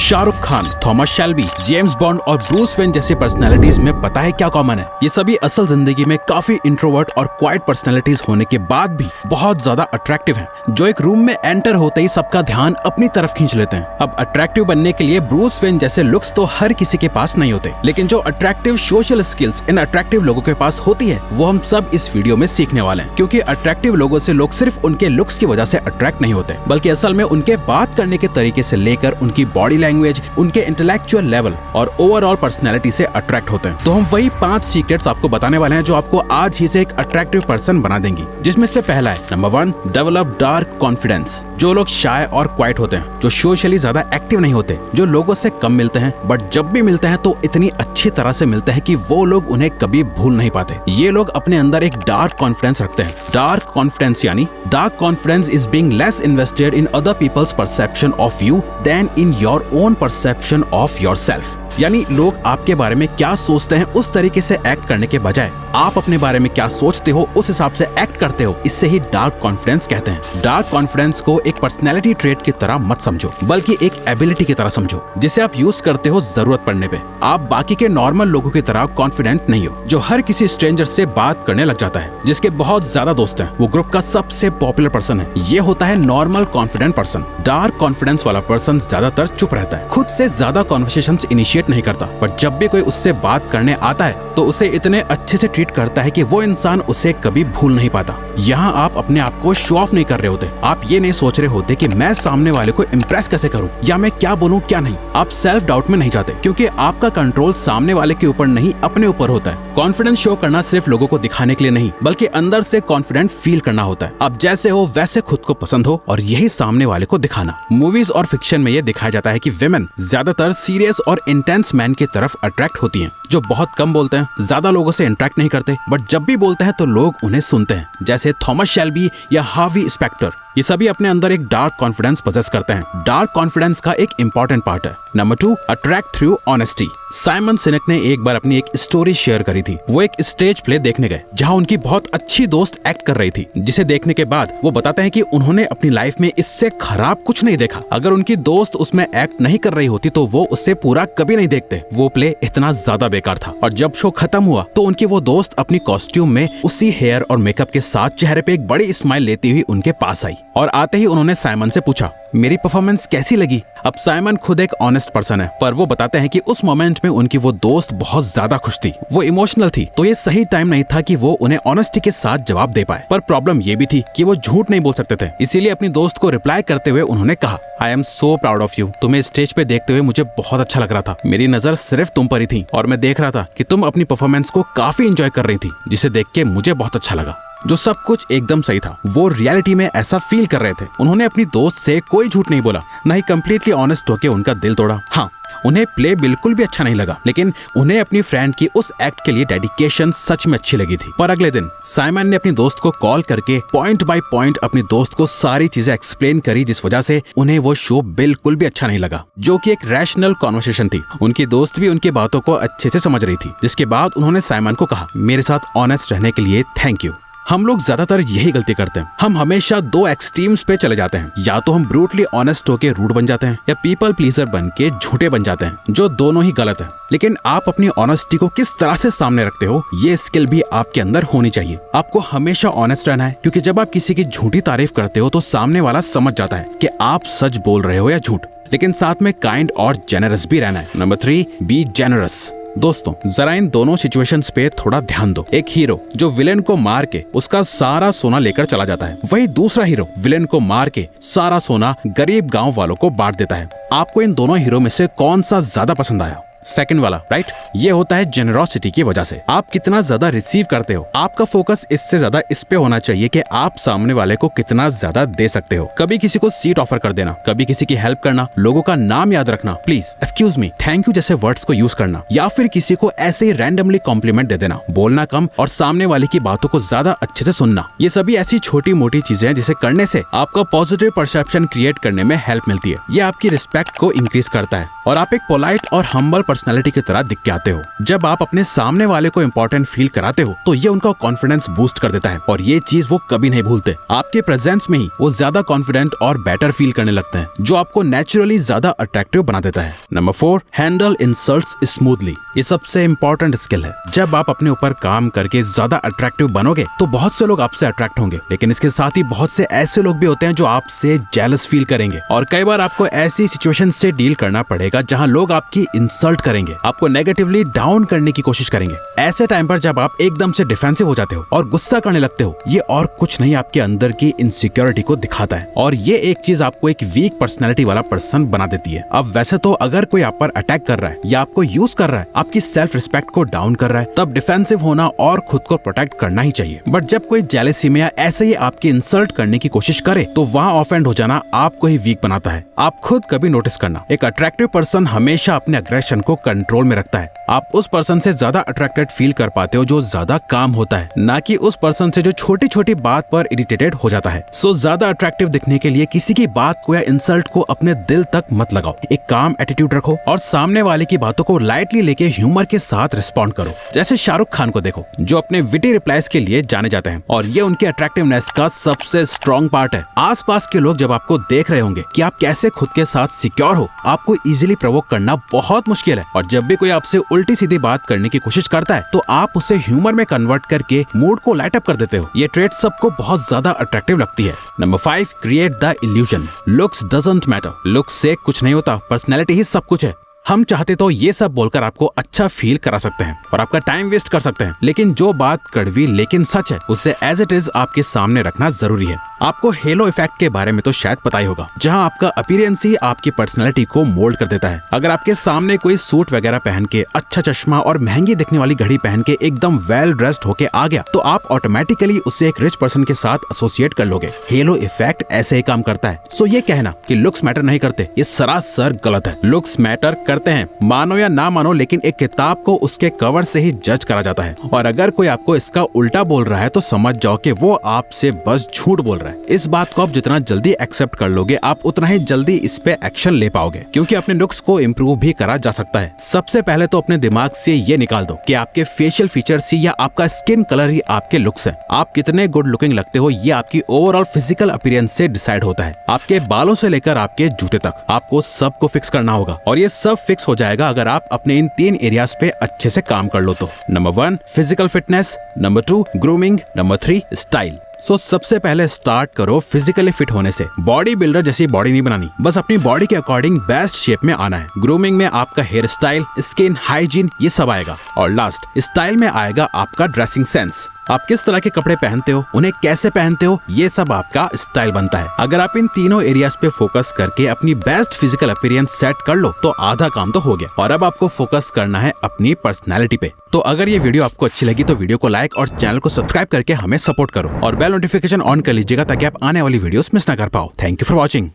Shahrukh Khan, Thomas Shelby, James bond और Bruce Wayne जैसी personalities में पता है क्या कॉमन है? ये सभी असल जिंदगी में काफी इंट्रोवर्ट और क्वाइट पर्सनालिटीज होने के बाद भी बहुत ज्यादा अट्रैक्टिव हैं, जो एक रूम में एंटर होते ही सबका ध्यान अपनी तरफ खींच लेते हैं। अब अट्रैक्टिव बनने के लिए ब्रूस वेन जैसे लुक्स तो हर किसी के पास नहीं होते, लेकिन जो attractive social skills in attractive लोगों के पास होती है वो हम सब इस वीडियो में सीखने वाले हैं। क्योंकि अट्रैक्टिव लोगों से लोग सिर्फ उनके लुक्स की वजह से अट्रैक्ट नहीं होते, बल्कि असल में उनके बात करने के तरीके से लेकर उनकी बॉडी लैंग्वेज, उनके इंटेलेक्चुअल लेवल और ओवरऑल पर्सनैलिटी से अट्रैक्ट होते हैं। तो हम वही 5 सीक्रेट्स आपको बताने वाले हैं जो आपको आज ही से एक अट्रैक्टिव पर्सन बना देंगी, जिसमें से पहला है नंबर 1, डेवलप डार्क कॉन्फिडेंस। जो लोग शाय और क्वाइट होते हैं, जो सोशली ज्यादा एक्टिव नहीं होते, जो लोगों से कम मिलते हैं बट जब भी मिलते हैं तो इतनी अच्छी तरह से मिलते हैं कि वो लोग उन्हें कभी भूल नहीं पाते। ये लोग अपने अंदर एक डार्क कॉन्फिडेंस रखते हैं। डार्क कॉन्फिडेंस यानी dark confidence is being less invested in other people's perception of you than in your own perception of yourself. यानी लोग आपके बारे में क्या सोचते हैं उस तरीके से एक्ट करने के बजाय आप अपने बारे में क्या सोचते हो उस हिसाब से एक्ट करते हो, इससे ही डार्क कॉन्फिडेंस कहते हैं। डार्क कॉन्फिडेंस को एक पर्सनैलिटी ट्रेट की तरह मत समझो, बल्कि एक एबिलिटी की तरह समझो, जिसे आप यूज करते हो जरूरत पड़ने पे। आप बाकी के नॉर्मल लोगों की तरह कॉन्फिडेंट नहीं हो, जो हर किसी स्ट्रेंजर से बात करने लग जाता है, जिसके बहुत ज्यादा दोस्त हैं, वो ग्रुप का सबसे पॉपुलर पर्सन है। ये होता है normal confident person. Dark confidence वाला पर्सन ज्यादातर चुप रहता है, खुद से ज्यादा कॉन्वर्सेशंस इनिशिएट नहीं करता, पर जब भी कोई उससे बात करने आता है तो उसे इतने अच्छे से ट्रीट करता है कि वो इंसान उसे कभी भूल नहीं पाता। यहाँ आप अपने आप को शो ऑफ नहीं कर रहे होते, आप ये नहीं सोच रहे होते कि मैं सामने वाले को इम्प्रेस कैसे करूँ या मैं क्या बोलूँ क्या नहीं। आप सेल्फ डाउट में नहीं जाते, क्योंकि आपका कंट्रोल सामने वाले के ऊपर नहीं अपने ऊपर होता है। कॉन्फिडेंस शो करना सिर्फ लोगों को दिखाने के लिए नहीं, बल्कि अंदर से कॉन्फिडेंट फील करना होता है। आप जैसे हो वैसे खुद को पसंद हो और यही सामने वाले को दिखाना। मूवीज और फिक्शन में ये दिखाया जाता है कि विमेन ज्यादातर सीरियस और इंटेंस मैन की तरफ अट्रैक्ट होती हैं, जो बहुत कम बोलते हैं, ज्यादा लोगों से इंटरेक्ट नहीं करते, बट जब भी बोलते हैं तो लोग उन्हें सुनते हैं, जैसे थॉमस शेल्बी या हार्वी स्पेक्टर। ये सभी अपने अंदर एक डार्क कॉन्फिडेंस पोजेस करते हैं। डार्क कॉन्फिडेंस का एक इंपॉर्टेंट पार्ट है number 2, attract through honesty. Simon Sinek ने एक बार अपनी एक स्टोरी शेयर करी थी। वो एक स्टेज प्ले देखने गए जहां उनकी बहुत अच्छी दोस्त एक्ट कर रही थी, जिसे देखने के बाद वो बताते हैं कि उन्होंने अपनी लाइफ में इससे खराब कुछ नहीं देखा। अगर उनकी दोस्त उसमें एक्ट नहीं कर रही होती तो वो उससे पूरा कभी नहीं देखते। वो प्ले इतना ज्यादा बेकार था। और जब शो खत्म हुआ तो उनकी वो दोस्त अपनी कॉस्ट्यूम में उसी हेयर और मेकअप के साथ चेहरे पे एक बड़ी स्माइल लेती हुई उनके पास आई, और आते ही उन्होंने साइमन से पूछा, मेरी परफॉर्मेंस कैसी लगी? अब साइमन खुद एक ऑनेस्ट पर्सन है, पर वो बताते हैं कि उस मोमेंट में उनकी वो दोस्त बहुत ज्यादा खुश थी, वो इमोशनल थी, तो ये सही टाइम नहीं था कि वो उन्हें ऑनेस्टी के साथ जवाब दे पाए। पर प्रॉब्लम ये भी थी कि वो झूठ नहीं बोल सकते थे, इसीलिए अपनी दोस्त को रिप्लाई करते हुए उन्होंने कहा, I am so proud of you. तुम्हें स्टेज पे देखते हुए मुझे बहुत अच्छा लग रहा था। मेरी नजर सिर्फ तुम पर ही थी और मैं देख रहा था कि तुम अपनी परफॉर्मेंस को काफी एंजॉय कर रही थी, जिसे देख के मुझे बहुत अच्छा लगा। जो सब कुछ एकदम सही था, वो रियलिटी में ऐसा फील कर रहे थे। उन्होंने अपनी दोस्त से कोई झूठ नहीं बोला, न ही कम्प्लीटली ऑनेस्ट होकर उनका दिल तोड़ा। हाँ, उन्हें प्ले बिल्कुल भी अच्छा नहीं लगा, लेकिन उन्हें अपनी फ्रेंड की उस एक्ट के लिए डेडिकेशन सच में अच्छी लगी थी। पर अगले दिन साइमन ने अपनी दोस्त को कॉल करके पॉइंट बाय पॉइंट अपनी दोस्त को सारी चीजें एक्सप्लेन करी, जिस वजह से उन्हें वो शो बिल्कुल भी अच्छा नहीं लगा, जो कि एक रैशनल कॉन्वर्सेशन थी। उनकी दोस्त भी उनकी बातों को अच्छे से समझ रही थी, जिसके बाद उन्होंने साइमन को कहा, मेरे साथ ऑनेस्ट रहने के लिए थैंक यू। हम लोग ज्यादातर यही गलती करते हैं, हम हमेशा 2 एक्सट्रीम्स पे चले जाते हैं। या तो हम ब्रूटली ऑनेस्ट होके रूड बन जाते हैं, या पीपल प्लीजर बन के झूठे बन जाते हैं, जो दोनों ही गलत है। लेकिन आप अपनी ऑनेस्टी को किस तरह से सामने रखते हो, ये स्किल भी आपके अंदर होनी चाहिए। आपको हमेशा ऑनेस्ट रहना है, क्योंकि जब आप किसी की झूठी तारीफ करते हो तो सामने वाला समझ जाता है कि आप सच बोल रहे हो या झूठ। लेकिन साथ में काइंड और जेनरस भी रहना है। Number 3, be generous. दोस्तों, जरा इन दोनों सिचुएशंस पे थोड़ा ध्यान दो। एक हीरो जो विलेन को मार के उसका सारा सोना लेकर चला जाता है, वही दूसरा हीरो विलेन को मार के सारा सोना गरीब गांव वालों को बांट देता है। आपको इन दोनों हीरो में से कौन सा ज्यादा पसंद आया? सेकंड वाला, राइट? ये होता है जेनरोसिटी की वजह से। आप कितना ज्यादा रिसीव करते हो, आपका फोकस इससे ज्यादा इस पे होना चाहिए कि आप सामने वाले को कितना ज्यादा दे सकते हो। कभी किसी को सीट ऑफर कर देना, कभी किसी की हेल्प करना, लोगों का नाम याद रखना, please, excuse me, thank you जैसे वर्ड्स को यूज करना, या फिर किसी को ऐसे ही रैंडमली कॉम्प्लीमेंट दे देना, बोलना कम और सामने वाले की बातों को ज्यादा अच्छे से सुनना। ये सभी ऐसी छोटी मोटी चीजें हैं जिसे करने से आपका पॉजिटिव परसेप्शन क्रिएट करने में हेल्प मिलती है। ये आपकी रिस्पेक्ट को इंक्रीज करता है और आप एक पोलाइट और हम्बल पर्सनैलिटी की तरह दिख के आते हो। जब आप अपने सामने वाले को इम्पोर्टेंट फील कराते हो तो ये उनका कॉन्फिडेंस बूस्ट कर देता है और ये चीज वो कभी नहीं भूलते। आपके प्रेजेंस में ही वो ज्यादा कॉन्फिडेंट और बेटर फील करने लगते हैं, जो आपको नेचुरली ज्यादा अट्रैक्टिव बना देता है। Number 4, handle insults smoothly. ये सबसे इम्पोर्टेंट स्किल है। जब आप अपने ऊपर काम करके ज्यादा अट्रैक्टिव बनोगे तो बहुत से लोग आपसे अट्रैक्ट होंगे, लेकिन इसके साथ ही बहुत से ऐसे लोग भी होते हैं जो आपसे जेलस फील करेंगे और कई बार आपको ऐसी सिचुएशन से डील करना पड़ेगा जहां लोग आपकी इंसल्ट करेंगे, आपको नेगेटिवली डाउन करने की कोशिश करेंगे। ऐसे टाइम पर जब आप एकदम से डिफेंसिव हो जाते हो और गुस्सा करने लगते हो, ये और कुछ नहीं आपके अंदर की इनसिक्योरिटी को दिखाता है और ये एक चीज आपको एक वीक पर्सनैलिटी वाला पर्सन बना देती है। अब वैसे तो अगर कोई आप पर अटैक कर रहा है या आपको यूज कर रहा है, आपकी सेल्फ रिस्पेक्ट को डाउन कर रहा है, तब डिफेंसिव होना और खुद को प्रोटेक्ट करना ही चाहिए। बट जब कोई जेलसी में या ऐसे ही आपकी इंसल्ट करने की कोशिश करे तो वहाँ ऑफेंड हो जाना आपको ही वीक बनाता है। आप खुद कभी नोटिस करना, एक अट्रैक्टिव पर्सन हमेशा अपने अग्रेशन को कंट्रोल में रखता है। आप उस पर्सन से ज्यादा अट्रैक्टेड फील कर पाते हो जो ज्यादा काम होता है, ना कि उस पर्सन से जो छोटी छोटी बात पर इरिटेटेड हो जाता है। सो ज्यादा अट्रैक्टिव दिखने के लिए किसी की बात को या इंसल्ट को अपने दिल तक मत लगाओ। एक काम एटीट्यूड रखो और सामने वाले की बातों को लाइटली लेके ह्यूमर के साथ रिस्पॉन्ड करो। जैसे शाहरुख खान को देखो, जो अपने विटी रिप्लाईज के लिए जाने जाते हैं और ये उनके अट्रैक्टिवनेस का सबसे स्ट्रॉन्ग पार्ट है। आसपास के लोग जब आपको देख रहे होंगे कि आप कैसे खुद के साथ सिक्योर हो, आपको इजीली प्रोवोक करना बहुत मुश्किल है और जब भी कोई आपसे उल्टी सीधी बात करने की कोशिश करता है तो आप उसे ह्यूमर में कन्वर्ट करके मूड को लाइट अप कर देते हो। ये ट्रेट सबको बहुत ज्यादा अट्रैक्टिव लगती है। Number 5, create the illusion. Looks doesn't matter. Looks से कुछ नहीं होता, पर्सनैलिटी ही सब कुछ है। हम चाहते तो ये सब बोलकर आपको अच्छा फील करा सकते हैं और आपका टाइम वेस्ट कर सकते हैं, लेकिन जो बात कड़वी लेकिन सच है उसे एज इट इज आपके सामने रखना जरूरी है। आपको हेलो इफेक्ट के बारे में तो शायद पता ही होगा, जहां आपका अपीयरेंस ही आपकी पर्सनैलिटी को मोल्ड कर देता है। अगर आपके सामने कोई सूट वगैरह पहन के, अच्छा चश्मा और महंगी दिखने वाली घड़ी पहन के एकदम वेल ड्रेस्ड होके आ गया तो आप ऑटोमेटिकली उससे एक रिच पर्सन के साथ एसोसिएट कर लोगे। हेलो इफेक्ट ऐसे ही काम करता है। सो ये कहना कि लुक्स मैटर नहीं करते, ये सरासर गलत है। लुक्स मैटर करते हैं, मानो या ना मानो, लेकिन एक किताब को उसके कवर से ही जज करा जाता है और अगर कोई आपको इसका उल्टा बोल रहा है तो समझ जाओ कि वो आपसे बस झूठ बोल रहा है। इस बात को आप जितना जल्दी एक्सेप्ट कर लोगे, आप उतना ही जल्दी इस पे एक्शन ले पाओगे, क्योंकि अपने लुक्स को इम्प्रूव भी करा जा सकता है। सबसे पहले तो अपने दिमाग से ये निकाल दो कि आपके फेशियल फीचर्स ही या आपका स्किन कलर ही आपके लुक्स है। आप कितने गुड लुकिंग लगते हो ये आपकी ओवरऑल फिजिकल अपीयरेंस से डिसाइड होता है। आपके बालों से लेकर आपके जूते तक आपको सबको फिक्स करना होगा और ये सब फिक्स हो जाएगा अगर आप अपने इन 3 एरियाज पे अच्छे से काम कर लो तो। Number 1, physical fitness. Number 2, grooming. Number 3, style. सबसे पहले स्टार्ट करो फिजिकली फिट होने से। बॉडी बिल्डर जैसी बॉडी नहीं बनानी, बस अपनी बॉडी के अकॉर्डिंग बेस्ट शेप में आना है। ग्रूमिंग में आपका हेयर स्टाइल, स्किन हाइजीन ये सब आएगा और लास्ट स्टाइल में आएगा आपका ड्रेसिंग सेंस। आप किस तरह के कपड़े पहनते हो, उन्हें कैसे पहनते हो, ये सब आपका स्टाइल बनता है। अगर आप इन तीनों एरियाज पे फोकस करके अपनी बेस्ट फिजिकल अपीयरेंस सेट कर लो तो आधा काम तो हो गया और अब आपको फोकस करना है अपनी पर्सनैलिटी पे। तो अगर ये वीडियो आपको अच्छी लगी तो वीडियो को लाइक और चैनल को सब्सक्राइब करके हमें सपोर्ट करो और बेल नोटिफिकेशन ऑन कर लीजिएगा ताकि आप आने वाली वीडियोस मिस ना कर पाओ। Thank you for watching.